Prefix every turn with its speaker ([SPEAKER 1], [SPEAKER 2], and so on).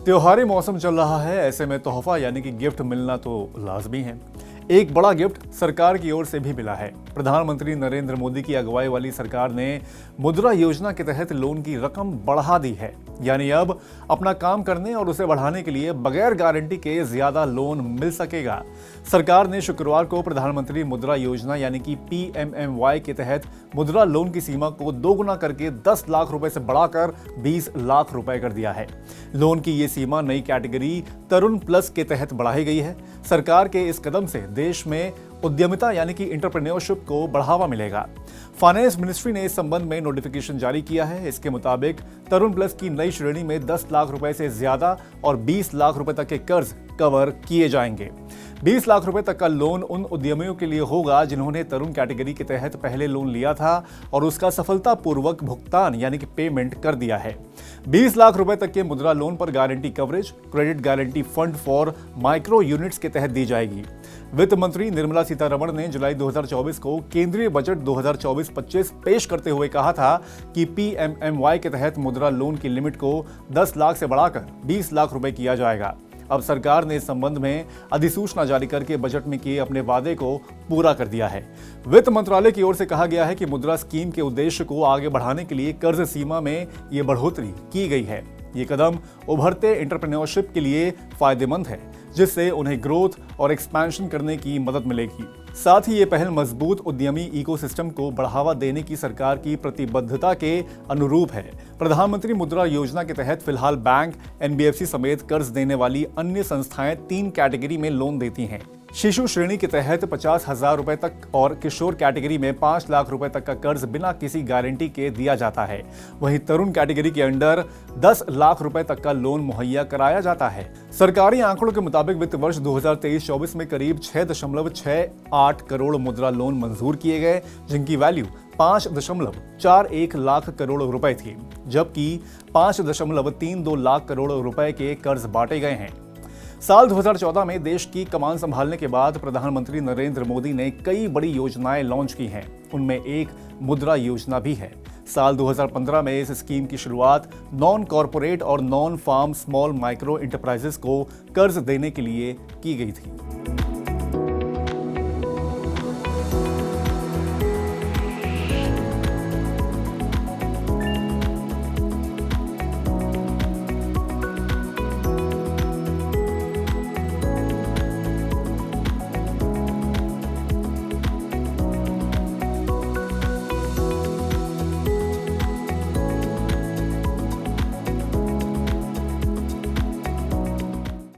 [SPEAKER 1] त्योहारी मौसम चल रहा है, ऐसे में तोहफा यानी कि गिफ्ट मिलना तो लाजमी है। एक बड़ा गिफ्ट सरकार की ओर से भी मिला है। प्रधानमंत्री नरेंद्र मोदी की अगुवाई वाली सरकार ने मुद्रा योजना के तहत लोन की रकम बढ़ा दी है। यानी अब अपना काम करने और उसे बढ़ाने के लिए बगैर गारंटी के ज्यादा लोन मिल सकेगा। सरकार ने शुक्रवार को प्रधानमंत्री मुद्रा योजना यानी कि PMMY के तहत मुद्रा लोन की सीमा को दोगुना करके 10 लाख रुपए से बढ़ाकर 20 लाख रुपए कर दिया है। लोन की ये सीमा नई कैटेगरी तरुण प्लस के तहत बढ़ाई गई है। सरकार के इस कदम से देश में उद्यमिता यानी कि एंटरप्रेन्योरशिप को बढ़ावा मिलेगा। फाइनेंस मिनिस्ट्री ने इस संबंध में नोटिफिकेशन जारी किया है। इसके मुताबिक तरुण प्लस की नई श्रेणी में 10 लाख रुपए से ज्यादा और 20 लाख रुपए तक के कर्ज कवर किए जाएंगे। 20 लाख रुपए तक का लोन उन उद्यमियों के लिए होगा जिन्होंने तरुण कैटेगरी के तहत पहले लोन लिया था और उसका सफलतापूर्वक भुगतान यानी कि पेमेंट कर दिया है। 20 लाख रुपए तक के मुद्रा लोन पर guarantee coverage credit guarantee fund for micro units के तहत दी जाएगी। वित्त मंत्री निर्मला सीतारमण ने जुलाई 2024 को केंद्रीय बजट 2024-25 पेश करते हुए कहा था कि PMMY के तहत मुद्रा लोन की लिमिट को 10 लाख से बढ़ाकर 20 लाख रुपए किया जाएगा। अब सरकार ने इस संबंध में अधिसूचना जारी करके बजट में किए अपने वादे को पूरा कर दिया है। वित्त मंत्रालय की ओर से कहा गया है कि मुद्रा स्कीम के उद्देश्य को आगे बढ़ाने के लिए कर्ज सीमा में ये बढ़ोतरी की गई है। ये कदम उभरते एंटरप्रेन्योरशिप के लिए फायदेमंद है, जिससे उन्हें ग्रोथ और एक्सपेंशन करने की मदद मिलेगी। साथ ही ये पहल मजबूत उद्यमी इकोसिस्टम को बढ़ावा देने की सरकार की प्रतिबद्धता के अनुरूप है। प्रधानमंत्री मुद्रा योजना के तहत फिलहाल बैंक, NBFC समेत कर्ज देने वाली अन्य संस्थाएं 3 कैटेगरी में लोन देती हैं। शिशु श्रेणी के तहत 50,000 रुपए तक और किशोर कैटेगरी में 5 लाख रुपए तक का कर्ज बिना किसी गारंटी के दिया जाता है। वहीं तरुण कैटेगरी के अंडर 10 लाख रुपए तक का लोन मुहैया कराया जाता है। सरकारी आंकड़ों के मुताबिक वित्त वर्ष 2023-24 में करीब 6.68 करोड़ मुद्रा लोन मंजूर किए गए, जिनकी वैल्यू 5.41 लाख करोड़ रुपए थी, जबकि 5.32 लाख करोड़ रुपए के कर्ज बांटे गए हैं। साल 2014 में देश की कमान संभालने के बाद प्रधानमंत्री नरेंद्र मोदी ने कई बड़ी योजनाएं लॉन्च की हैं। उनमें एक मुद्रा योजना भी है। साल 2015 में इस स्कीम की शुरुआत नॉन कॉरपोरेट और non farm small micro enterprises को कर्ज देने के लिए की गई थी।